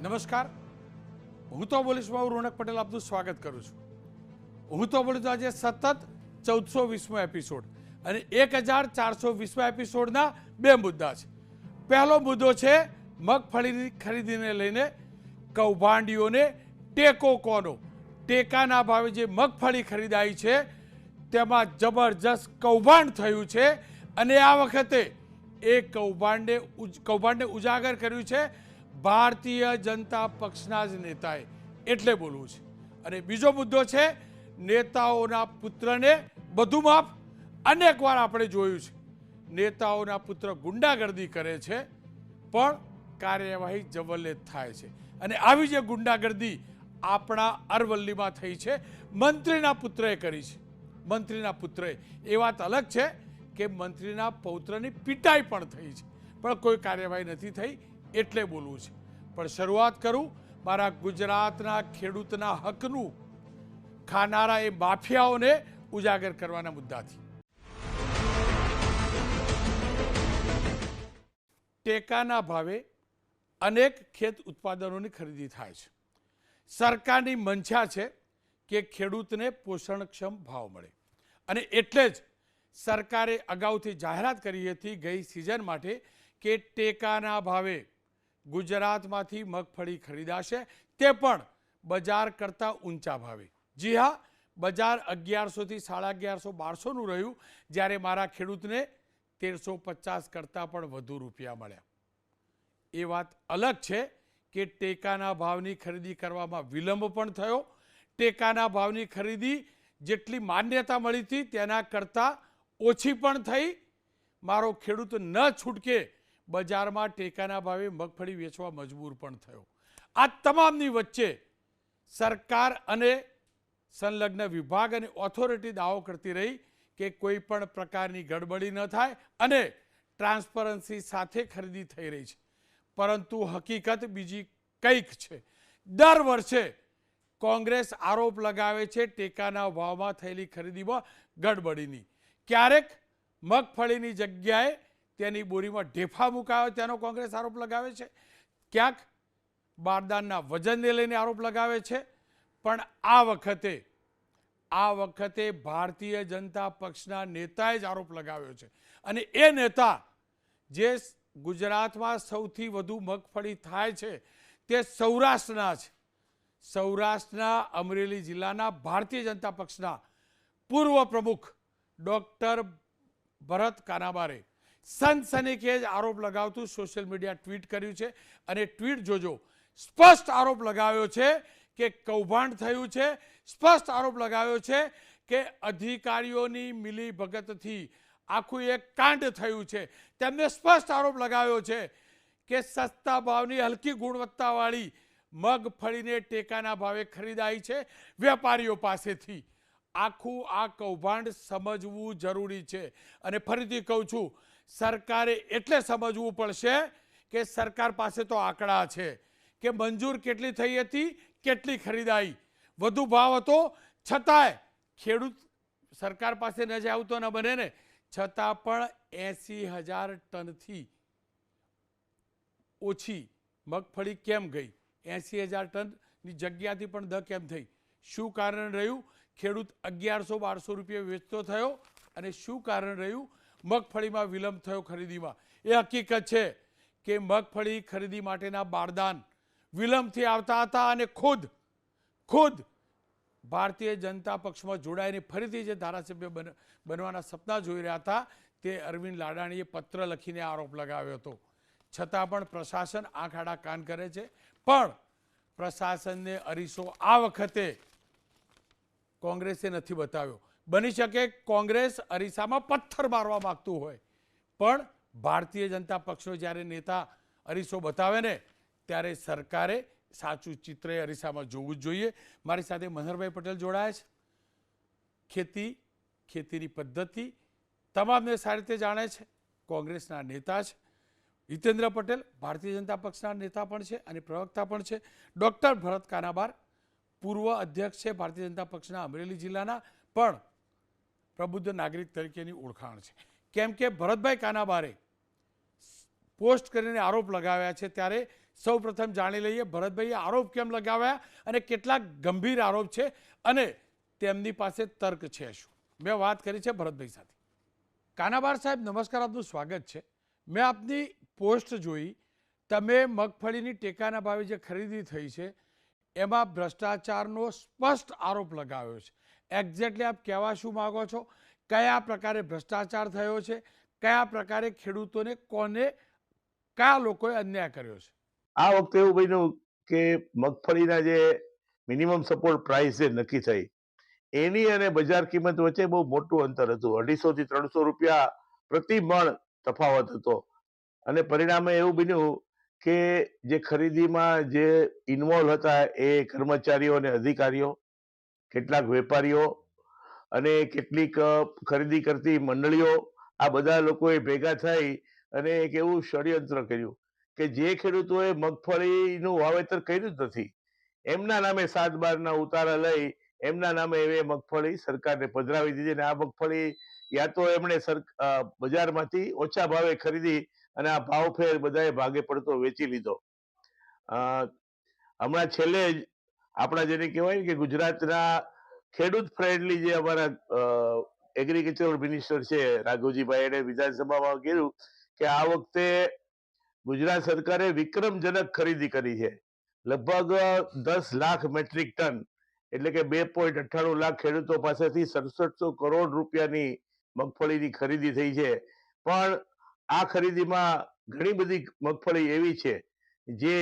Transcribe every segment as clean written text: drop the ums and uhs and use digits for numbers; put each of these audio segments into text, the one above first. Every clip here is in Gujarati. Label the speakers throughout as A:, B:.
A: નમસ્કાર, હું તો બોલીશ રોનક પટેલ આપનું સ્વાગત કરું છું. હું તો બોલીશ આજે સતત 1420મો એપિસોડ અને 1420મા એપિસોડના બે મુદ્દા છે. પહેલો મુદ્દો છે મગફળીની ખરીદીને લઈને કૌભાંડીઓને ટેકો કોનો. ટેકાના ભાવે જે મગફળી ખરીદાઈ છે તેમાં જબરજસ્ત કૌભાંડ થયું છે અને આ વખતે એ કૌભાંડને ઉજાગર કર્યું છે ભારતીય જનતા પક્ષના જ નેતાએ, એટલે બોલવું છે. અને બીજો મુદ્દો છે નેતાઓના પુત્રને બધું માફ. અનેક વાર આપણે જોયું છે નેતાઓના પુત્ર ગુંડાગર્દી કરે છે પણ કાર્યવાહી જવલ્લે થાય છે. અને આવી જે ગુંડાગર્દી આપણા અરવલ્લીમાં થઈ છે, મંત્રીના પુત્રએ કરી છે. મંત્રીના પુત્રએ, એ વાત અલગ છે કે મંત્રીના પૌત્રની પિટાઈ પણ થઈ છે પણ કોઈ કાર્યવાહી નથી થઈ, એટલે બોલવું છે. પણ શરૂઆત કરું મારા ગુજરાતના ખેડૂતના હકનું ખાનારા એ માફિયાઓને ઉજાગર કરવાના મુદ્દાથી. ટેકાના ભાવે અનેક ખેત ઉત્પાદનોની ખરીદી થાય છે. સરકારની મંશા છે કે ખેડૂતને પોષણક્ષમ ભાવ મળે અને એટલે જ સરકારે અગાઉથી જાહેરાત કરી હતી ગઈ સિઝન માટે કે ટેકાના ભાવે ગુજરાતમાંથી મગફળી ખરીદાશે, તે પણ બજાર કરતાં ઊંચા ભાવે. જી હા, બજાર 1100થી 1150 1200નું રહ્યું, જ્યારે મારા ખેડૂતને 1350 કરતાં પણ વધુ રૂપિયા મળ્યા. એ વાત અલગ છે કે ટેકાના ભાવની ખરીદી કરવામાં વિલંબ પણ થયો. ટેકાના ભાવની ખરીદી જેટલી માન્યતા મળી હતી તેના કરતાં ઓછી પણ થઈ. મારો ખેડૂત ન છૂટકે બજારમાં ટેકાના ભાવે મગફળી વેચવા મજબૂર પણ થયો. આ તમામની વચ્ચે સરકાર અને સંલગ્ન વિભાગ અને ઓથોરિટી દાવો કરતી રહી કે કોઈ પણ પ્રકારની ગડબડી ન થાય અને ટ્રાન્સપરન્સી સાથે ખરીદી થઈ રહી છે. પરંતુ હકીકત બીજી કંઈક છે. દર વર્ષે કોંગ્રેસ આરોપ લગાવે છે ટેકાના ભાવમાં થયેલી ખરીદીમાં ગડબડીની. ક્યારેક મગફળીની જગ્યાએ તેની બોરીમાં ઢેફા મુકાયો તેનો કોંગ્રેસ આરોપ લગાવે છે, ક્યાંક બારદાનના વજનને લઈને આરોપ લગાવે છે. પણ આ વખતે ભારતીય જનતા પક્ષના નેતાએ જ આરોપ લગાવ્યો છે. અને એ નેતા જે ગુજરાતમાં સૌથી વધુ મગફળી થાય છે તે સૌરાષ્ટ્રના છે. સૌરાષ્ટ્રના અમરેલી જિલ્લાના ભારતીય જનતા પક્ષના પૂર્વ પ્રમુખ ડૉક્ટર ભરત કાનાબારે સનસનીખેજ આરોપ લગાવતું સોશિયલ મીડિયા ટ્વીટ કર્યું છે. અને ટ્વીટ જોજો, સ્પષ્ટ આરોપ લગાવ્યો છે કે કૌભાંડ થયું છે. સ્પષ્ટ આરોપ લગાવ્યો છે કે અધિકારીઓની મિલીભગતથી આખું એક કાંડ થયું છે. તેમને સ્પષ્ટ આરોપ લગાવ્યો છે કે સસ્તા ભાવની હલકી ગુણવત્તાવાળી મગફળીને ટેકાના ભાવે ખરીદાઈ છે વેપારીઓ પાસેથી. આખું આ કૌભાંડ સમજવું જરૂરી છે. અને ફરીથી કહું છું, સરકારે એટલે સમજવું પડશે કે સરકાર પાસે તો આંકડા છે કે મંજૂર કેટલી થઈ હતી, કેટલી ખરીદાઈ, વધુ ભાવ હતો છતાંય ખેડૂત સરકાર પાસે ન જાય આવું તો ન બને ને. છતાં પણ 80,000 ટનથી ઓછી મગફળી કેમ ગઈ? 80,000 ટનની જગ્યાથી પણ દ કેમ થઈ? શું કારણ રહ્યું? ખેડૂત 1100-1200 રૂપિયા વેચતો થયો. અને શું કારણ રહ્યું? મગફળીમાં વિલંબ થયો ખરીદીમાં. એ હકીકત છે કે મગફળી ખરીદી માટેના બારદાન વિલંબથી આવતા હતા અને ખુદ ભારતીય જનતા પક્ષમાં જોડાઈને ફરીથી જે ધારાસભ્ય બનવાના સપના જોઈ રહ્યા હતા તે અરવિંદ લાડાણીએ પત્ર લખીને આરોપ લગાવ્યો હતો. છતાં પણ પ્રશાસન આંખ આડા કાન કરે છે. પણ પ્રશાસનને અરીસો આ વખતે કોંગ્રેસે નથી બતાવ્યો. બની શકે કોંગ્રેસ અરીસામાં પથ્થર મારવા માંગતું હોય, પણ ભારતીય જનતા પક્ષનો જ્યારે નેતા અરીસો બતાવે ને ત્યારે સરકારે સાચું ચિત્ર અરીસામાં જોવું જ જોઈએ. મારી સાથે મનહરભાઈ પટેલ જોડાયા છે. ખેતીની પદ્ધતિ તમામને સારી રીતે જાણે છે, કોંગ્રેસના નેતા છે. હિતેન્દ્ર પટેલ ભારતીય જનતા પક્ષના નેતા પણ છે અને પ્રવક્તા પણ છે. ડૉક્ટર ભરત કાનાબાર પૂર્વ અધ્યક્ષ છે ભારતીય જનતા પક્ષના અમરેલી જિલ્લાના, પણ પ્રબુદ્ધ નાગરિક તરીકેની ઓળખાણ છે. કેમ કે ભરતભાઈ કાનાબારે પોસ્ટ કરીને આરોપ લગાવ્યા છે ત્યારે સૌ પ્રથમ જાણી લઈએ ભરતભાઈએ આરોપ કેમ લગાવ્યા અને કેટલાક ગંભીર આરોપ છે અને તેમની પાસે તર્ક છે શું. મેં વાત કરી છે ભરતભાઈ સાથે. કાનાબાર સાહેબ નમસ્કાર, આપનું સ્વાગત છે. મેં આપની પોસ્ટ જોઈ, તમે મગફળીની ટેકાના ભાવે જે ખરીદી થઈ છે એમાં ભ્રષ્ટાચારનો સ્પષ્ટ આરોપ લગાવ્યો છે. એક્ઝેક્ટલી આપ કહેવા શું માગો છો? કયા પ્રકારે ભ્રષ્ટાચાર થયો છે? કયા પ્રકારે ખેડૂતોને કોને કયા લોકોએ અન્યાય કર્યો છે?
B: આ વખતે એવું બન્યું કે મગફળીના જે મિનિમમ સપોર્ટ પ્રાઇસ જે નક્કી થઈ એની અને બજાર કિંમત વચ્ચે બહુ મોટું અંતર હતું. 250 થી 300 રૂપિયા પ્રતિ મણ તફાવત હતો અને પરિણામે એવું બન્યું કે જે ખરીદીમાં જે ઇન્વોલ્વ હતા એ કર્મચારીઓ અને અધિકારીઓ, કેટલાક વેપારીઓ અને કેટલીક ખરીદી કરતી મંડળીઓ, આ બધા લોકોએ ભેગા થઈ અને એક એવું ષડયંત્ર કર્યું કે જે ખેડૂતોએ મગફળીનું વાવેતર કર્યું જ નથી એમના નામે 7/12ના ઉતારા લઈ એમના નામે એ મગફળી સરકારને પધરાવી દીધી અને આ મગફળી યા તો એમણે બજારમાંથી ઓછા ભાવે ખરીદી અને આ ભાવ ફેર બધાએ ભાગે પડતો વેચી લીધો. હમણાં છેલ્લે જ આપણા જેને કહેવાય કે ગુજરાતના ખેડૂત ફ્રેન્ડલી જે અમારા એગ્રીકલ્ચર મિનિસ્ટર છે રાઘવજીભાઈ, એને વિધાનસભામાં કીધું કે આ વખતે ગુજરાત સરકારે વિક્રમજનક ખરીદી કરી છે. લગભગ 10 લાખ મેટ્રિક ટન એટલે કે 2.98 લાખ ખેડૂતો પાસેથી 6700 કરોડ રૂપિયાની મગફળીની ખરીદી થઈ છે. પણ આ ખરીદીમાં ઘણી બધી મગફળી એવી છે જે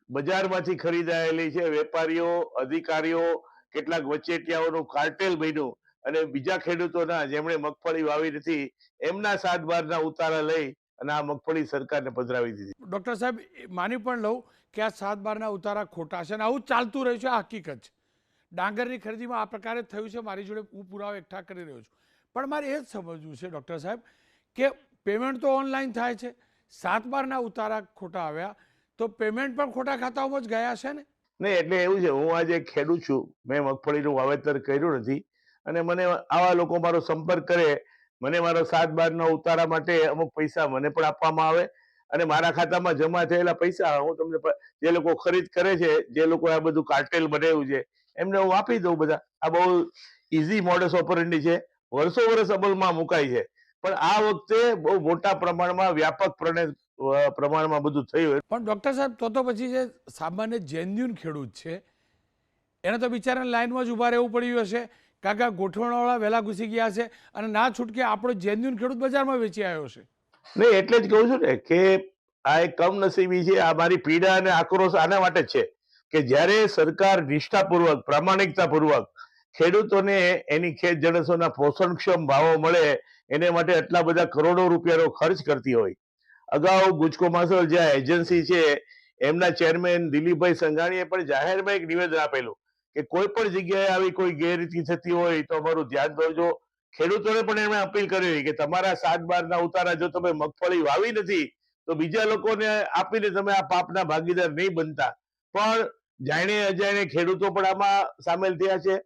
B: બજારમાંથી ખરીદાયેલી છે. વેપારીઓ, અધિકારીઓ, કેટલાક વચેટિયાઓનું કાર્ટેલ બન્યું અને બીજા ખેડૂતોના જેમણે મગફળી વાવી નથી એમના 7/12ના ઉતારા લઈ અને આ મગફળી સરકારને પધરાવી દીધી.
A: ડૉક્ટર સાહેબ, માની પણ લઉં કે આ 7/12ના ઉતારા ખોટા છે અને આવું ચાલતું રહ્યું છે, આ હકીકત છે. ડાંગરની ખરીદીમાં આ પ્રકારે થયું છે, મારી જોડે હું પુરાવા એકઠા કરી રહ્યો છું. પણ મારે એ જ સમજવું છે ડૉક્ટર સાહેબ કે પેમેન્ટ તો ઓનલાઈન થાય છે, 7/12ના ઉતારા ખોટા આવ્યા તો પેમેન્ટ પણ ખોટા ખાતાઓમાં જ ગયા છે ને?
B: નહીં, એટલે એવું છે, હું આજે ખેડૂત છું, મેં મગફળીનું વાવેતર કર્યું નથી અને મને આવા લોકો મારો સંપર્ક કરે, મને મારો 7/12ના ઉતારા માટે અમુક પૈસા મને પણ આપવામાં આવે અને મારા ખાતામાં જમા થયેલા પૈસા હું તમને જે લોકો ખરીદ કરે છે, જે લોકો આ બધું કાર્ટેલ બનાવ્યું છે એમને હું આપી દઉં બધા. આ બહુ ઇઝી મોડસ ઓપરેન્ડી છે, વર્ષો વર્ષ અમલમાં મુકાય છે. પણ આ વખતે બહુ મોટા પ્રમાણમાં વ્યાપક પ્રમાણમાં બધું થયું.
A: પણ ડૉક્ટર સાહેબ, તો પછી જે સામાન્ય જેન્યુન ખેડૂત છે એને તો બિચારાને લાઈનમાં જ ઊભા રહેવું પડ્યું હશે, કારણ કે ગોઠવણવાળા વહેલા ઘૂસી ગયા છે અને ના છૂટકે આપણો જેન્યુન ખેડૂત બજારમાં વેચી આવ્યો છે.
B: નહીં, એટલે જ કહું છું ને કે આ એક કમનસીબી છે. આ મારી પીડા અને આક્રોશ આના માટે જ છે કે જ્યારે સરકાર નિષ્ઠાપૂર્વક, પ્રામાણિકતાપૂર્વક ખેડૂતોને એની ખેત જણસોના પોષણક્ષમ ભાવો મળે એને માટે આટલા બધા કરોડો રૂપિયાનો ખર્ચ કરતી હોય. અગાઉ ગુજકો માસલ જે એજન્સી છે એમના ચેરમેન દિલીપભાઈ સંઘાણીએ પણ જાહેરમાં એક નિવેદન આપેલું કે કોઈ પણ જગ્યાએ આવી કોઈ ગેરરીતિ થતી હોય તો અમારું ધ્યાન દોરજો. ખેડૂતોને પણ એમણે અપીલ કરી કે તમારા 7/12ના ઉતારા જો તમે મગફળી વાવી નથી તો બીજા લોકોને આપીને તમે આ પાપના ભાગીદાર નહીં બનતા. પણ જાણે અજાણે ખેડૂતો પણ આમાં સામેલ થયા છે.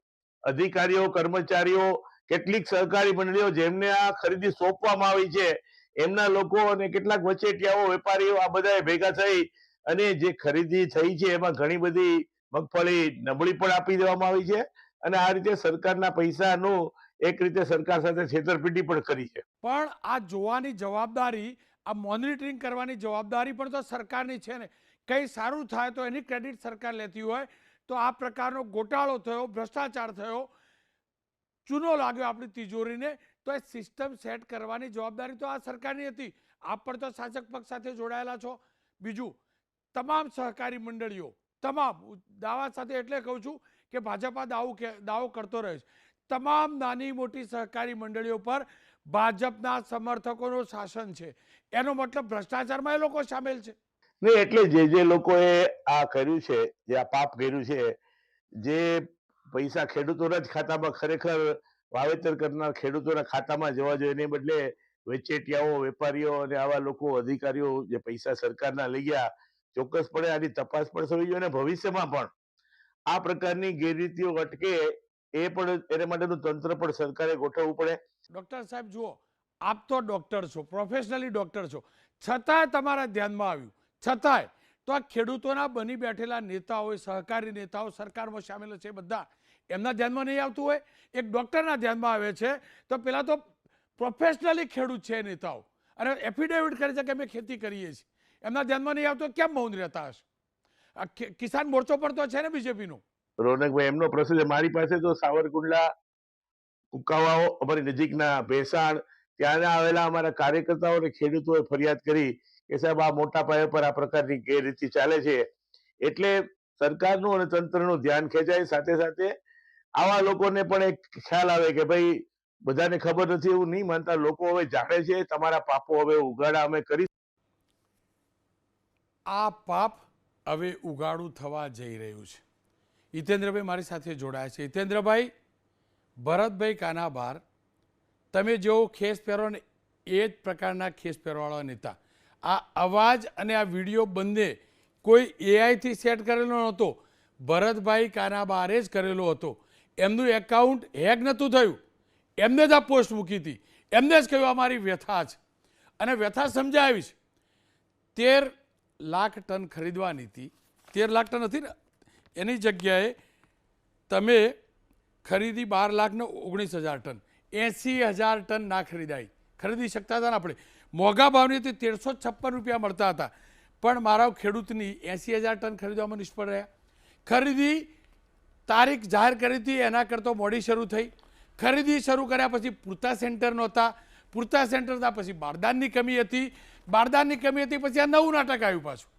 B: અધિકારીઓ, કર્મચારીઓ, કેટલીક સહકારી મંડળીઓ જેમને આ ખરીદી સોંપવામાં આવી છે એમના લોકો અને કેટલાક વચેટિયાઓ, વેપારીઓ, આ બધાએ ભેગા થઈ અને જે ખરીદી થઈ છે એમાં ઘણી બધી મગફળી નબળી પણ આપી દેવામાં આવી છે અને આ રીતે સરકારના પૈસાનું એક રીતે સરકાર સાથે છેતરપિંડી પણ કરી છે.
A: પણ આ જોવાની જવાબદારી, આ મોનિટરિંગ કરવાની જવાબદારી પણ તો સરકારની છે ને. કંઈ સારું થાય તો એની ક્રેડિટ સરકાર લેતી હોય તો આ પ્રકારનો ગોટાળો થયો, ભ્રષ્ટાચાર થયો, ચૂનો લાગ્યો આપણી તિજોરીને, તો એ સિસ્ટમ સેટ કરવાની જવાબદારી તો આ સરકારની હતી. આપ પણ તો શાસક પક્ષ સાથે જોડાયેલા છો. બીજું, તમામ સહકારી મંડળીઓ, તમામ દાવા સાથે એટલે કહું છું કે ભાજપા દાવો કરતો રહે છે, તમામ નાની મોટી સહકારી મંડળીઓ પર ભાજપના સમર્થકોનું શાસન છે. એનો મતલબ ભ્રષ્ટાચારમાં એ લોકો સામેલ છે.
B: નહીં, એટલે જે લોકોએ આ કર્યું છે, જે આ પાપ કર્યું છે, જે પૈસા ખેડૂતોના જ ખાતામાં ખરેખર વાવેતર કરનાર ખેડૂતોના ખાતામાં જવા જોઈએ એને બદલે વચેટિયાઓ, વેપારીઓ અને આવા લોકો, અધિકારીઓ જે પૈસા સરકારના લઈ ગયા, ચોક્કસપણે આની તપાસ પણ થવી જોઈએ અને ભવિષ્યમાં પણ આ પ્રકારની ગેરરીતિઓ અટકે એ પણ એને માટેનું તંત્ર પણ સરકારે ગોઠવવું પડે.
A: ડૉક્ટર સાહેબ જુઓ, આપ તો ડૉક્ટર છો, પ્રોફેશનલી ડૉક્ટર છો, છતાંય તમારા ધ્યાનમાં આવ્યું, છતાંય તો આ ખેડૂતોના બની બેઠેલા નેતાઓ, સહકારી નેતાઓ, સરકારમાં સામેલ છે, બધા એમના ધ્યાનમાં નહીં આવતું હોય? એક ડૉક્ટરના ધ્યાનમાં આવે છે તો પેલા તો પ્રોફેશનલી ખેડૂત છે નેતાઓ, અને એફિડેવિટ કરે છે કે અમે ખેતી કરીએ છીએ, એમના ધ્યાનમાં નહીં આવતો, કેમ મૌન રહેતા હશે? આ કિસાન મોરચો પણ તો છે ને બીજેપીનો.
B: રોનકભાઈ, એમનો પ્રશ્ન છે. મારી પાસે તો સાવરકુંડલા, કુકાવાઓ, અમારી નજીકના ભેસાણ, ત્યાંના આવેલા અમારા કાર્યકર્તાઓ અને ખેડૂતોએ ફરિયાદ કરી કે સાહેબ આ મોટા પાયા પર આ પ્રકારની ગેરરીતિ ચાલે છે. એટલે સરકારનું અને તંત્રનું ધ્યાન ખેંચાય, સાથે સાથે આવા લોકોને પણ એક ખ્યાલ આવે કે ભાઈ બધાને ખબર નથી એવું નહીં માનતા, લોકો હવે જાણે છે, તમારા પાપો હવે ઉઘાડા અમે કરી.
A: આ પાપ હવે ઉગાડું થવા જઈ રહ્યું છે. હિતેન્દ્રભાઈ મારી સાથે જોડાયા છે. હિતેન્દ્રભાઈ, ભરતભાઈ કાનાબાર, તમે જેવો ખેસ પહેરો ને એ જ પ્રકારના ખેસ પહેરવાવાળા નેતા. આ અવાજ અને આ વિડીયો બંને કોઈ એઆઈથી સેટ કરેલો નહોતો, ભરતભાઈ કાનાબારે જ કરેલો હતો. એમનું એકાઉન્ટ હેક નહોતું થયું, એમને જ આ પોસ્ટ મૂકી હતી, એમને જ કહ્યું અમારી વ્યથા છે, અને વ્યથા સમજાવી છે. 13 લાખ ટન ખરીદવાની હતી, 13 લાખ ટન હતી ને, એની જગ્યાએ તમે ખરીદી 12 લાખ ને 19,000 ટન, 80,000 ટન ના ખરીદી શકતા હતા ને આપણે. મોંઘા ભાવની હતી, 1356 રૂપિયા મળતા હતા, પણ મારા ખેડૂતની 80,000 ટન ખરીદવામાં નિષ્ફળ રહ્યા. ખરીદી તારીખ જાહેર કરી હતી એના કરતાં મોડી શરૂ થઈ. ખરીદી શરૂ કર્યા પછી પૂરતા સેન્ટર નહોતા, પૂરતા સેન્ટર હતા પછી બારદાનની કમી હતી, બારદાનની કમી હતી પછી આ નવું નાટક આવ્યું પાછું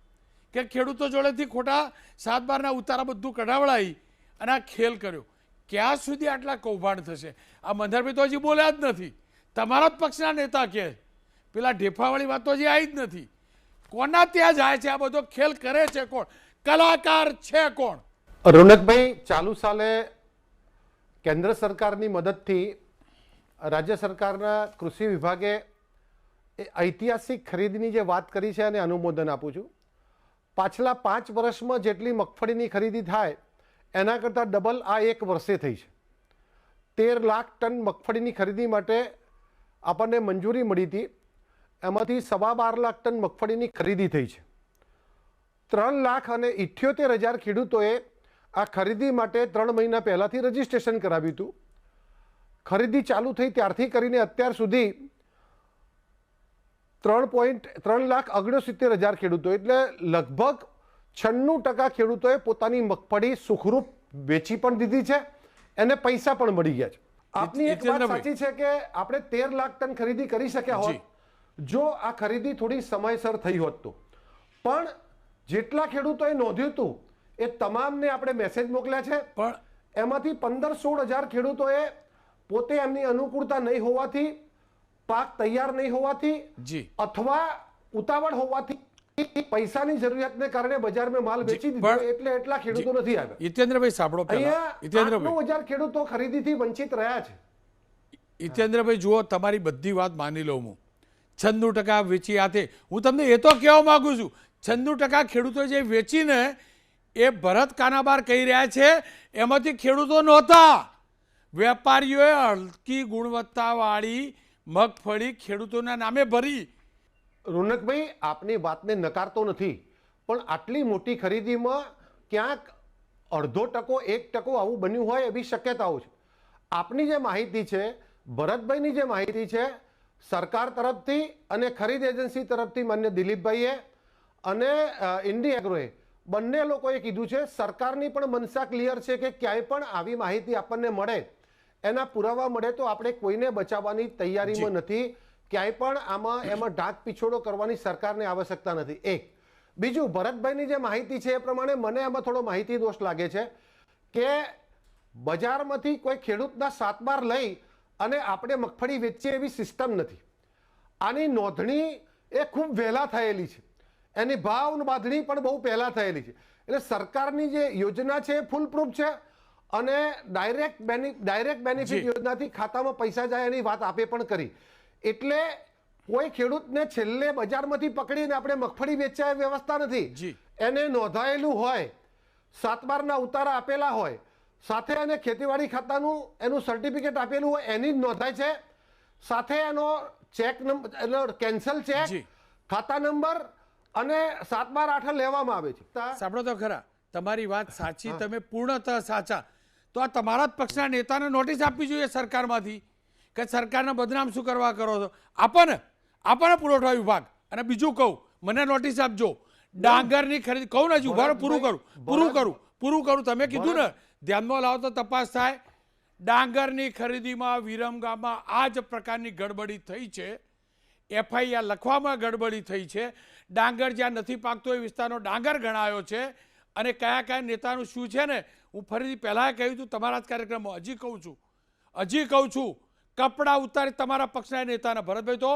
A: કે ખેડૂતો જોડેથી ખોટા 7/12ના ઉતારા બધું કઢાવડાવી અને આ ખેલ કર્યો. ક્યાં સુધી આટલા કૌભાંડ થશે? આ મંદરભાઈ તો હજી બોલ્યા જ નથી, તમારા જ પક્ષના નેતા કહે, પેલા ઢેફાવાળી વાત તો હજી આવી જ નથી. કોના ત્યાં જાય છે? આ બધો ખેલ કરે છે કોણ? કલાકાર છે કોણ?
C: રોનકભાઈ, ચાલુ સાલે કેન્દ્ર સરકારની મદદથી રાજ્ય સરકારના કૃષિ વિભાગે ઐતિહાસિક ખરીદની જે વાત કરી છે એને અનુમોદન આપું છું. પાછલા 5 વર્ષમાં જેટલી મગફળીની ખરીદી થાય એના કરતાં ડબલ આ 1 વર્ષે થઈ છે. 13 લાખ ટન મગફળીની ખરીદી માટે આપણને મંજૂરી મળી હતી, એમાંથી 12.5 લાખ ટન મગફળીની ખરીદી થઈ છે. 3,78,000 ખેડૂતોએ આ ખરીદી માટે 3 મહિના પહેલાંથી રજીસ્ટ્રેશન કરાવ્યું હતું. ખરીદી ચાલુ થઈ ત્યારથી કરીને અત્યાર સુધી 3,69,000 ખેડૂતો, એટલે લગભગ 96% ખેડૂતોએ પોતાની મગફળી સુખરૂપ વેચી પણ દીધી છે, એને પૈસા પણ મળી ગયા છે. આપની એક વાત સાચી છે કે આપણે 13 લાખ ટન ખરીદી કરી શક્યા હોત જો આ ખરીદી થોડી સમયસર થઈ હોત તો. પણ જેટલા ખેડૂતોએ નોંધ્યું હતું એ તમામને આપણે મેસેજ મોકલ્યા છે, પણ એમાંથી 15-16,000 ખેડૂતોએ પોતે એમની અનુકૂળતા નહીં હોવાથી, પાક તૈયાર નહીં હોવાથી અથવા ઉતાવળ હોવાથી પૈસાની જરૂરિયાતને કારણે બજારમાં માલ વેચી દીધો, એટલે એટલા ખેડૂતો નથી આવ્યા.
A: હિતેન્દ્રભાઈ સાંભળો,
C: અહીંયા 8,000 ખેડૂતો ખરીદીથી વંચિત રહ્યા છે.
A: હિતેન્દ્રભાઈ જુઓ, તમારી બધી વાત માની લઉં હું, 96% વેચી આતે. હું તમને એ તો કહેવા માંગુ છું, 96% ખેડૂતો જે વેચીને એ ભરત કાનાબાર કહી રહ્યા છે એમાંથી ખેડૂતો નહોતા. વેપારીઓએ હલકી ગુણવત્તાવાળી મગફળી ખેડૂતોના નામે ભરી.
C: રોનકભાઈ, આપની વાતને નકારતો નથી, પણ આટલી મોટી ખરીદીમાં ક્યાંક 0.5% આવું બન્યું હોય એવી શક્યતાઓ છે. આપની જે માહિતી છે, ભરતભાઈની જે માહિતી છે, સરકાર તરફથી અને ખરીદ એજન્સી તરફથી માન્ય દિલીપભાઈએ અને ઇન્ડી એગ્રોએ બંને લોકોએ કીધું છે, સરકારની પણ મનસા ક્લિયર છે કે ક્યાંય પણ આવી માહિતી આપણને મળે, એના પુરાવા મળે તો આપણે કોઈને બચાવવાની તૈયારીમાં નથી. ક્યાંય પણ એમાં ઢાંક પીછોડો કરવાની સરકારને આવશ્યકતા નથી. એક બીજું, ભરતભાઈની જે માહિતી છે એ પ્રમાણે મને એમાં થોડો માહિતી દોષ લાગે છે કે બજારમાંથી કોઈ ખેડૂતના 7/12 લઈ અને આપણે મગફળી વેચીએ એવી સિસ્ટમ નથી. આની નોંધણી એ ખૂબ વહેલા થયેલી છે, એની ભાવ બાંધણી પણ બહુ પહેલા થયેલી છે. એટલે સરકારની જે યોજના છે એ ફૂલ પ્રૂફ છે અને ડાયરેક્ટ બેનિફિટ યોજનાથી ખાતામાં પૈસા જાય એની વાત આપે પણ કરી. એટલે કોઈ ખેડૂતને છેલ્લે બજારમાંથી પકડીને આપણે મગફળી વેચાય એ વ્યવસ્થા નથી. એને નોંધાયેલું હોય, 7/12ના ઉતારા આપેલા હોય, સાથે એને ખેતીવાડી ખાતાનું એનું સર્ટિફિકેટ આપેલું હોય એની જ નોંધાય છે, સાથે એનો ચેક નંબર, કેન્સલ ચેક, ખાતા નંબર અને 7/12 લેવામાં આવે છે.
A: સાંભળો તો ખરા, તમારી વાત સાચી, તમે પૂર્ણતઃ સાચા. તો આ તમારા જ પક્ષના નેતાને નોટિસ આપવી જોઈએ સરકારમાંથી કે સરકારને બદનામ શું કરવા કરો છો. આપણને પુરવઠા વિભાગ. અને બીજું કહું, મને નોટિસ આપજો ડાંગરની ખરીદી. કહું ને, ઉભા રહો, પૂરું કરું. તમે કીધું ને ધ્યાનમાં લાવો તો તપાસ થાય. ડાંગરની ખરીદીમાં વિરમગામમાં આ જ પ્રકારની ગડબડી થઈ છે. FIR લખવામાં ગડબડી થઈ છે. ડાંગર જ્યાં નથી પાકતો એ વિસ્તારનો ડાંગર ગણાયો છે. અને કયા નેતાનું શું છે ને, હું ફરીથી પહેલાં કહ્યું હતું તમારા જ કાર્યક્રમમાં, હજી કહું છું, કપડાં ઉતારી તમારા પક્ષના નેતાના. ભરતભાઈ તો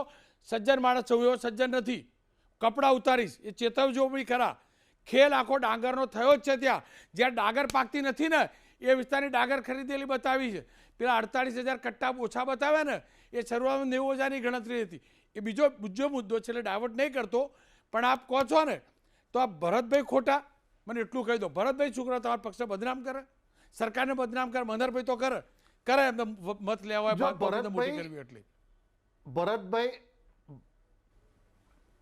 A: સજ્જન માણસ છો, એવો સજ્જન નથી. કપડાં ઉતારીશ એ ચેતવજો બી ખરા. ખેલ આખો ડાંગરનો થયો જ છે. ત્યાં જ્યાં ડાંગર પાકતી નથી ને એ વિસ્તારની ડાંગર ખરીદેલી બતાવી છે. પેલા 48,000 કટ્ટા ઓછા બતાવ્યા ને એ શરૂઆતમાં 90,000ની ગણતરી હતી. એ બીજો મુદ્દો છે, એટલે ડાયવર્ટ નહીં કરતો. પણ આપ કહો છો ને તો આ ભરતભાઈ ખોટા. મને એટલું કહી દો, ભરતભાઈ શું કરે? તમારા પક્ષને બદનામ કરે, સરકારને બદનામ કરે. મનહરભાઈ તો કરે એમને મત લેવા મોટી કરવી. એટલે
C: ભરતભાઈ,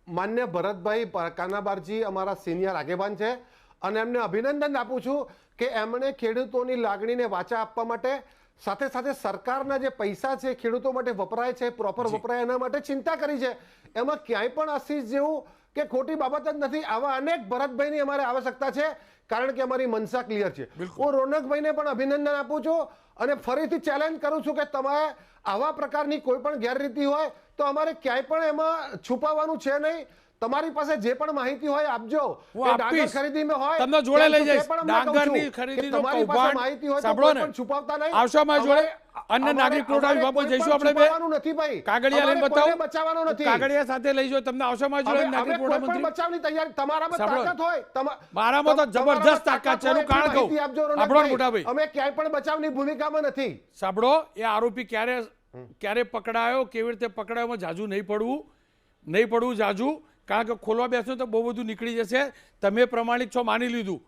C: માન્ય ભરતભાઈ કાનાબારજી અમારા સિનિયર આગેવાન છે અને એમને અભિનંદન આપું છું કે એમણે ખેડૂતોની લાગણીને વાચા આપવા માટે સાથે સાથે સરકારના જે પૈસા છે ખેડૂતો માટે વપરાય છે, પ્રોપર વપરાય એના માટે ચિંતા કરી છે. એમાં ક્યાંય પણ આશીષ જેવું કે ખોટી બાબત જ નથી. આવા અનેક ભરતભાઈની અમારે આવશ્યકતા છે, કારણ કે અમારી મનસા ક્લિયર છે. હું રોનકભાઈને પણ અભિનંદન આપું છું અને ફરીથી ચેલેન્જ કરું છું કે તમારે આવા પ્રકારની કોઈ પણ ગેરરીતિ હોય તો અમારે ક્યાંય પણ એમાં છુપાવવાનું છે નહીં. તમારી પાસે જે પણ માહિતી હોય આપજો. ડાંગર ખરીદીમાં હોય
A: તમને જોડે લઈ જઈશ. ડાંગરની ખરીદીનો કૌભાંડ સાંભળો ને,
C: છુપાવતા નહીં.
A: આવશો અમારી જોડે. અન્ન નાગરિક પુરવઠા વિભાગમાં જઈશું આપણે બે.
C: નથી ભાઈ,
A: કાગળિયા લઈને બતાવો.
C: બચાવવાનો નથી.
A: કાગળિયા સાથે લઈ જાઓ. તમને આવશો અમારી જોડે નાગરિક પુરવઠા મંત્રી.
C: બચાવની તૈયારી તમારામાં તાકાત હોય.
A: મારામાં તો જબરદસ્ત તાકાત છે. એનું કારણ કહું. આપણો મોટા ભાઈ,
C: અમે ક્યાંય પણ બચાવની ભૂમિકામાં નથી.
A: સાંભળો, એ આરોપી ક્યારે પકડાયો, કેવી રીતે પકડાયો, એમાં જાજુ નહીં પડવું જાજુ. કારણ કે ખોલવા બેસો તો બહુ બધું નીકળી જશે. તમે પ્રમાણિક છો માની લીધું,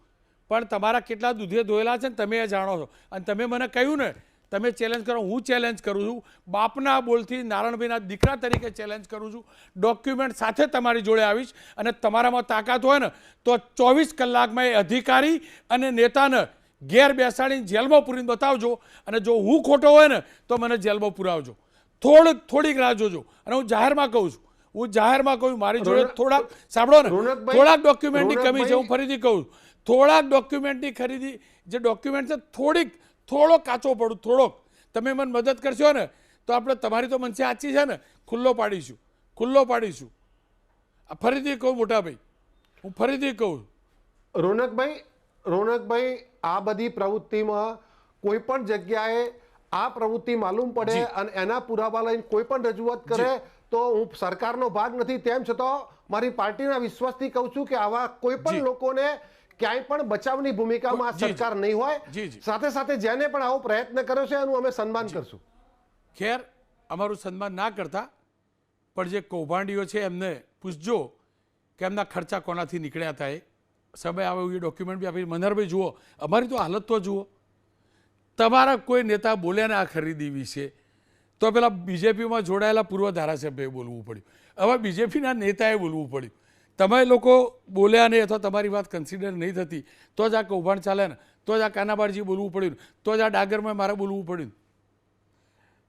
A: પણ તમારા કેટલા દૂધે ધોયેલા છે ને તમે એ જાણો છો. અને તમે મને કહ્યું ને તમે ચેલેન્જ કરો, હું ચેલેન્જ કરું છું. બાપના બોલથી નારણભાઈના દીકરા તરીકે ચેલેન્જ કરું છું. ડોક્યુમેન્ટ સાથે તમારી જોડે આવીશ અને તમારામાં તાકાત હોય ને તો 24 કલાકમાં એ અધિકારી અને નેતાને ઘેર બેસાડીને જેલમાં પૂરીને બતાવજો. અને જો હું ખોટો હોય ને તો મને જેલમાં પુરાવજો. થોડીક રાહ જોજો. અને હું જાહેરમાં કહું છું, મારી જોડે થોડાક, સાંભળો ને, થોડાક ડોક્યુમેન્ટની કમી છે. હું ફરીથી કહું, થોડાક ડોક્યુમેન્ટની ખરીદી, જે ડોક્યુમેન્ટ છે થોડોક કાચો પડું, થોડોક. તમે મને મદદ કરશો ને તો આપણે, તમારી તો મનસે સાચી છે ને, ખુલ્લો પાડીશું. ફરીથી કહું મોટા ભાઈ, હું ફરીથી કહું.
C: રોનકભાઈ, આ બધી પ્રવૃત્તિમાં કોઈ પણ જગ્યાએ આ પ્રવૃત્તિ માલુમ પડે અને એના પુરાવા લઈને કોઈ પણ રજૂઆત કરે તો હું સરકારનો ભાગ નથી. તેમ છતાં મારી પાર્ટીના વિશ્વાસથી કહું છું કે આવા કોઈ પણ લોકોને ક્યાંય પણ બચાવની ભૂમિકામાં સરકાર નહીં હોય. સાથે સાથે જેને પણ આવો પ્રયત્ન કર્યો છે એનું અમે સન્માન કરશું.
A: ખેર, અમારું સન્માન ના કરતા, પણ જે કૌભાંડીઓ છે એમને પૂછજો કે એમના ખર્ચા કોનાથી નીકળ્યા હતા. એ સમય આવે એ ડોક્યુમેન્ટ બી આપી. મનહરભાઈ જુઓ, અમારી તો હાલત તો જુઓ. તમારા કોઈ નેતા બોલ્યા ને આ ખરીદી વિશે તો પેલા બીજેપીમાં જોડાયેલા પૂર્વ ધારાસભ્યએ બોલવું પડ્યું. હવે બીજેપીના નેતાએ બોલવું પડ્યું. તમે લોકો બોલ્યા નહીં અથવા તમારી વાત કન્સિડર નહીં થતી તો જ આ કૌભાંડ ચાલે ને, તો જ આ કાનાબારજી બોલવું પડ્યું, તો જ આ ડાંગરમાં મારે બોલવું પડ્યું.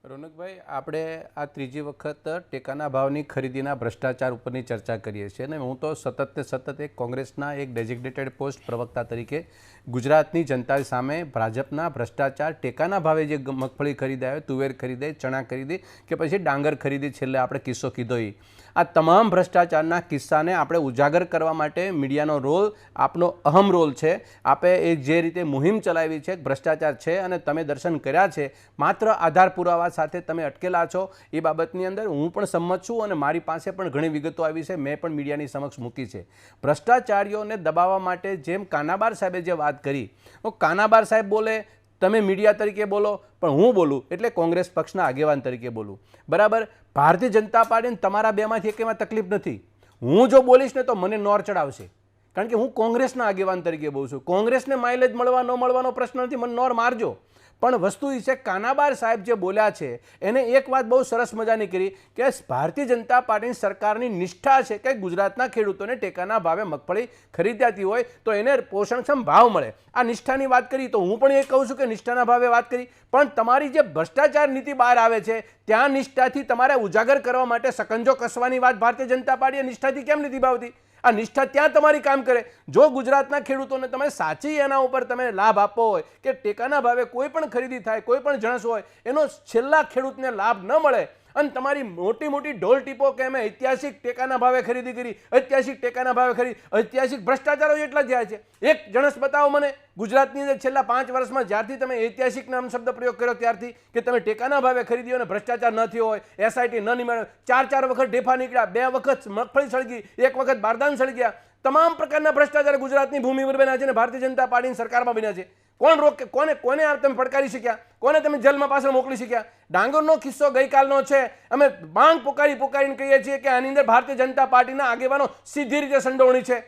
D: રોનકભાઈ, આપણે આ ત્રીજી વખત ટેકાના ભાવની ખરીદીના ભ્રષ્ટાચાર ઉપરની ચર્ચા કરીએ છીએ અને હું તો સતત એક કોંગ્રેસના એક ડેઝિગ્નેટેડ પોસ્ટ પ્રવક્તા તરીકે ગુજરાતની જનતા સામે ભાજપના ભ્રષ્ટાચાર, ટેકાના ભાવે જે મગફળી ખરીદાય, તુવેર ખરીદે, ચણા ખરીદે કે પછી ડાંગર ખરીદી, છેલ્લે આપણે કિસ્સો કીધો એ, આ તમામ ભ્રષ્ટાચારના કિસ્સાને આપણે ઉજાગર કરવા માટે મીડિયાનો રોલ, આપનો અહમ રોલ છે. આપે એ જે રીતે મુહિમ ચલાવી છે, ભ્રષ્ટાચાર છે અને તમે દર્શન કર્યા છે, માત્ર આધાર પુરાવા સાથે તમે અટકેલા છો એ બાબતની અંદર હું પણ સંમત છું અને મારી પાસે પણ ઘણી વિગતો આવી છે, મેં પણ મીડિયાની સમક્ષ મૂકી છે. ભ્રષ્ટાચારીઓને દબાવવા માટે જેમ કાનાબાર સાહેબે જે વાત કરી, કાનાબાર સાહેબ બોલે, તમે મીડિયા તરીકે બોલો, પણ હું બોલું એટલે કોંગ્રેસ પક્ષના આગેવાન તરીકે બોલું. બરાબર? ભારતીય જનતા પાર્ટીને તમારા બેમાંથી એકેમાં તકલીફ નથી. હું જો બોલીશ ને તો મને નોર ચડાવશે, કારણ કે હું કોંગ્રેસના આગેવાન તરીકે બોલું છું. કોંગ્રેસને માઇલેજ મળવા ન મળવાનો પ્રશ્ન નથી, મને નોર મારજો. પણ વસ્તુ એ છે કાનાબાર સાહેબ જે બોલ્યા છે એને એક વાત બહુ સરસ મજાની કરી કે ભારતીય જનતા પાર્ટીની સરકારની નિષ્ઠા છે કે ગુજરાતના ખેડૂતોને ટેકાના ભાવે મગફળી ખરીદાતી હોય તો એને પોષણક્ષમ ભાવ મળે. આ નિષ્ઠાની વાત કરી તો હું પણ એ કહું છું કે નિષ્ઠાના ભાવે વાત કરી, પણ તમારી જે ભ્રષ્ટાચાર નીતિ બહાર આવે છે ત્યાં નિષ્ઠાથી તમારે ઉજાગર કરવા માટે સકંજો કસવાની વાત ભારતીય જનતા પાર્ટીએ નિષ્ઠાથી કેમ નથી ભાવતી? આ નિષ્ઠા ત્યાં તમારી કામ કરે. જો ગુજરાતના ખેડૂતોને તમે સાચી એના ઉપર તમે લાભ આપવો હોય કે ટેકાના ભાવે કોઈ પણ ખરીદી થાય, કોઈ પણ જણસ હોય એનો છેલ્લા ખેડૂતને લાભ ન મળે અને તમારી મોટી મોટી ઢોલ ટીપો કે અમે ઐતિહાસિક ટેકાના ભાવે ખરીદી કરી, ઐતિહાસિક ટેકાના ભાવે ખરીદી, ઐતિહાસિક ભ્રષ્ટાચારો એટલા થયા છે. એક જણસ બતાવો મને ગુજરાતની અંદર છેલ્લા 5 વર્ષમાં જ્યારથી તમે ઐતિહાસિક નામ શબ્દ પ્રયોગ કર્યો ત્યારથી કે તમે ટેકાના ભાવે ખરીદ્યો અને ભ્રષ્ટાચાર ન થયો હોય, એસઆઈટી ન નિમાણ્યો, 4 વખત ઢેફા નીકળ્યા, 2 વખત મગફળી સળગી, 1 વખત બારદાન સળગ્યા, તમામ પ્રકારના ભ્રષ્ટાચાર ગુજરાતની ભૂમિ પર બન્યા છે અને ભારતીય જનતા પાર્ટીની સરકારમાં બન્યા છે. કોણ રોકે? કોને આ તમે પડકારી શક્યા? કોને તમે જેલમાં પાછળ મોકલી શક્યા? ડાંગરનો કિસ્સો ગઈકાલનો છે. અમે માંગ પુકારીને કહીએ છીએ કે આની અંદર ભારતીય જનતા પાર્ટીના આગેવાનો સીધી રીતે સંડોવણી છે.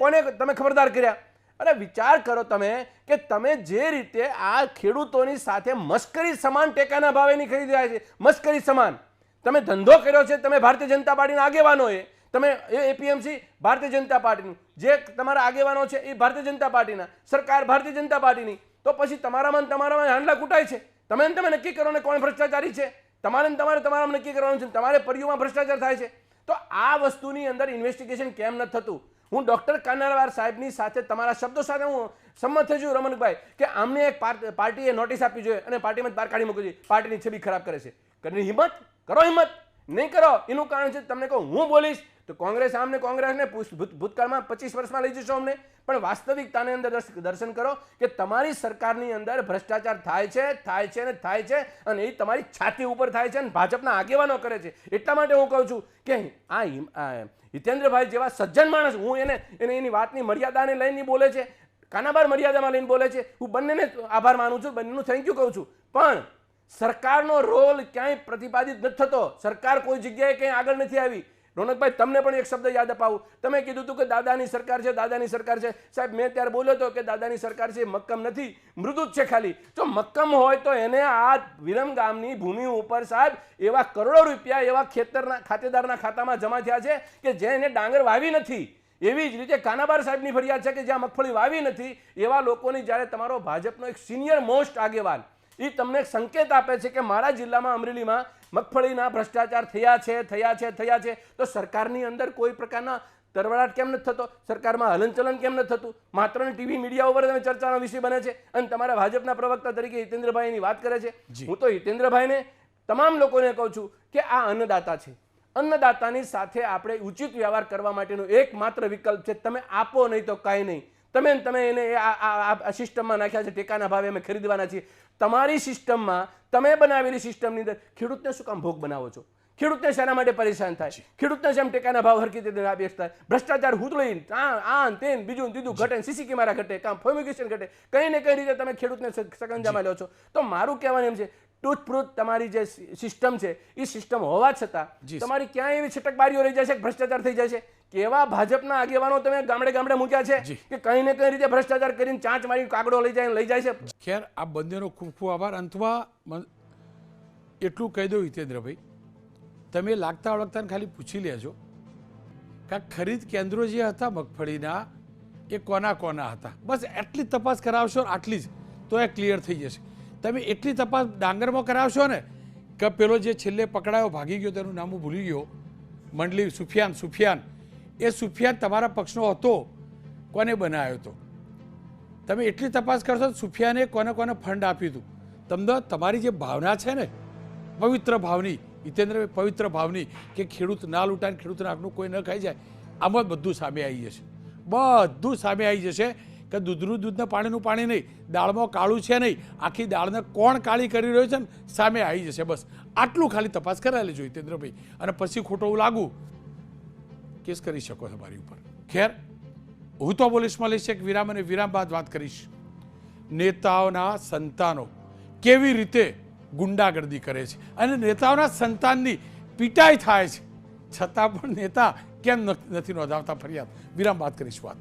D: કોને તમે ખબરદાર કર્યા? અરે વિચાર કરો તમે કે તમે જે રીતે આ ખેડૂતોની સાથે મસ્કરી સમાન ટેકાના ભાવેની ખરીદી રહ્યા છે, મસ્કરી સમાન તમે ધંધો કર્યો છે. તમે ભારતીય જનતા પાર્ટીના આગેવાનોએ તમે એપીએમસી ભારતીય જનતા પાર્ટીનું, જે તમારા આગેવાનો છે એ ભારતીય જનતા પાર્ટીના, સરકાર ભારતીય જનતા પાર્ટીની, તો પછી તમારામાં હાંડલા કૂટાય છે. તમે નક્કી કરો ને કોણ ભ્રષ્ટાચારી છે. તમારામાં નક્કી કરવાનું છે. તમારે પરિયોમાં ભ્રષ્ટાચાર થાય છે. તો આ વસ્તુની અંદર ઇન્વેસ્ટિગેશન કેમ ન થતું? હું ડૉક્ટર કાનાબાર સાહેબની સાથે તમારા શબ્દો સાથે હું સંમત થઈ છું રમણભાઈ કે આમને એક પાર્ટીએ નોટિસ આપવી જોઈએ અને પાર્ટીમાં બહાર કાઢી મૂકવી જોઈએ. પાર્ટીની છબી ખરાબ કરે છે. હિંમત કરો, હિંમત નહીં કરો. એનું કારણ છે તમને કહું, હું બોલીશ તો કોંગ્રેસને ભૂતકાળમાં 25 વર્ષમાં લઈ જશો અમને, પણ વાસ્તવિકતાની અંદર દર્શન કરો કે તમારી સરકારની અંદર ભ્રષ્ટાચાર થાય છે અને એ તમારી છાતી ઉપર થાય છે અને ભાજપના આગેવાનો કરે છે. એટલા માટે હું કહું છું કે આ હિતેન્દ્રભાઈ જેવા સજ્જન માણસ, હું એની વાતની મર્યાદાને લઈને બોલે છે, કાનાબાર મર્યાદામાં લઈને બોલે છે, હું બંનેને આભાર માનું છું, બંનેનું થેન્ક યુ કહું છું, પણ સરકારનો રોલ ક્યાંય પ્રતિપાદિત નથી થતો. સરકાર કોઈ જગ્યાએ ક્યાંય આગળ નથી આવી. રોનકભાઈ, તમને પણ એક શબ્દ યાદ અપાવું. તમે કીધું હતું કે દાદાની સરકાર છે. સાહેબ, મેં ત્યારે બોલ્યો હતો કે દાદાની સરકાર છે મક્કમ નથી, મૃદુ જ છે ખાલી. જો મક્કમ હોય તો એને આ વિરમ ગામની ભૂમિ ઉપર સાહેબ એવા કરોડો રૂપિયા એવા ખાતેદારના ખાતામાં જમા થયા છે કે જેને ડાંગર વાવી નથી. એવી જ રીતે કાનાબાર સાહેબની ફરિયાદ છે કે જ્યાં મગફળી વાવી નથી એવા લોકોની જ્યારે તમારો ભાજપનો એક સિનિયર મોસ્ટ આગેવાન એ તમને સંકેત આપે છે કે મારા જિલ્લામાં અમરેલીમાં મગફળીના ભ્રષ્ટાચાર થયા છે, તો સરકારની અંદર કોઈ પ્રકારના તરવડાટ કેમ નથી થતો? સરકારમાં હલનચલન કેમ નથી થતું? માત્ર ટીવી મીડિયા ઉપર તમે ચર્ચાનો વિષય બને છે અને તમારા ભાજપના પ્રવક્તા તરીકે હિતેન્દ્રભાઈની વાત કરે છે. હું તો હિતેન્દ્રભાઈને તમામ લોકોને કહું છું કે આ અન્નદાતા છે. અન્નદાતાની સાથે આપણે ઉચિત વ્યવહાર કરવા માટેનો એકમાત્ર વિકલ્પ છે તમે આપો, નહીં તો કાંઈ નહીં. તમે એને આ સિસ્ટમમાં નાખ્યા છે, ટેકાના ભાવે અમે ખરીદવાના છીએ. તમારી સિસ્ટમમાં, તમે બનાવેલી સિસ્ટમની અંદર ખેડૂતને શું કામ ભોગ બનાવો છો? ખેડૂતને શાના માટે પરેશાન થાય? ખેડૂતને જેમ ટેકાના ભાવ હરખી રીતે આપી થાય, ભ્રષ્ટાચાર હુતળીને તેન બીજું દીધું ઘટે, સીસી કેમેરા ઘટે, કામ ફ્યુમિગેશન ઘટે, કંઈ ને કઈ રીતે તમે ખેડૂતને સકંજામાં લો છો. તો મારું કહેવાનું એમ છે, ટૂથપ્રૂફ તમારી જે સિસ્ટમ છે એ સિસ્ટમ હોવા છતાં તમારી ક્યાંય એવી છટકબારીઓ રહી જાય છે, ભ્રષ્ટાચાર થઈ જાય છે. કેવા ભાજપના આગેવાનો તમે ગામડે મૂક્યા છે કે કંઈ ને કઈ રીતે ભ્રષ્ટાચાર કરીને ચાંચ મારી કાગડો લઈ જાય છે.
A: ખેર, આ બંનેનો ખૂબ ખૂબ આભાર. અંતમાં એટલું કહી દઉં હિતેન્દ્રભાઈ, તમે લાગતા ઓળખતાને ખાલી પૂછી લેજો કે આ ખરીદ કેન્દ્રો જે હતા મગફળીના એ કોના હતા. બસ એટલી તપાસ કરાવશો, આટલી જ તો એ ક્લિયર થઈ જશે. તમે એટલી તપાસ ડાંગરમાં કરાવશો ને કે પેલો જે છેલ્લે પકડાયો ભાગી ગયો, તેનું નામ હું ભૂલી ગયો, મંડલી સુફિયાન, એ સુફિયાન તમારા પક્ષનો હતો, કોને બનાવ્યો હતો? તમે એટલી તપાસ કરશો સુફિયાને કોને ફંડ આપ્યું હતું. તમને તમારી જે ભાવના છે ને, પવિત્ર ભાવની, હિતેન્દ્રભાઈ, પવિત્ર ભાવની કે ખેડૂત ના લૂંટાય, ખેડૂતના હકનું કોઈ ન ખાઈ જાય, આમાં બધું સામે આવી જશે. બધું સામે આવી જશે કે દૂધનું દૂધને પાણીનું પાણી નહીં, દાળમાં કાળું છે નહીં, આખી દાળને કોણ કાળી કરી રહ્યો છે ને સામે આવી જશે. બસ આટલું ખાલી તપાસ કરાવી લેજો હિતેન્દ્રભાઈ, અને પછી ખોટું લાગુ કેસ કરી શકો તમારી ઉપર. ખેર, હું તો પોલીસમાં લઈશ એક વિરામ, અને વિરામ બાદ વાત કરીશ નેતાઓના સંતાનો કેવી રીતે ગુંડાગર્દી કરે છે અને નેતાઓના સંતાનની પીટાઈ થાય છે છતાં પણ નેતા કેમ નથી નોંધાવતા ફરિયાદ. વિરામ બાદ કરીશ વાત.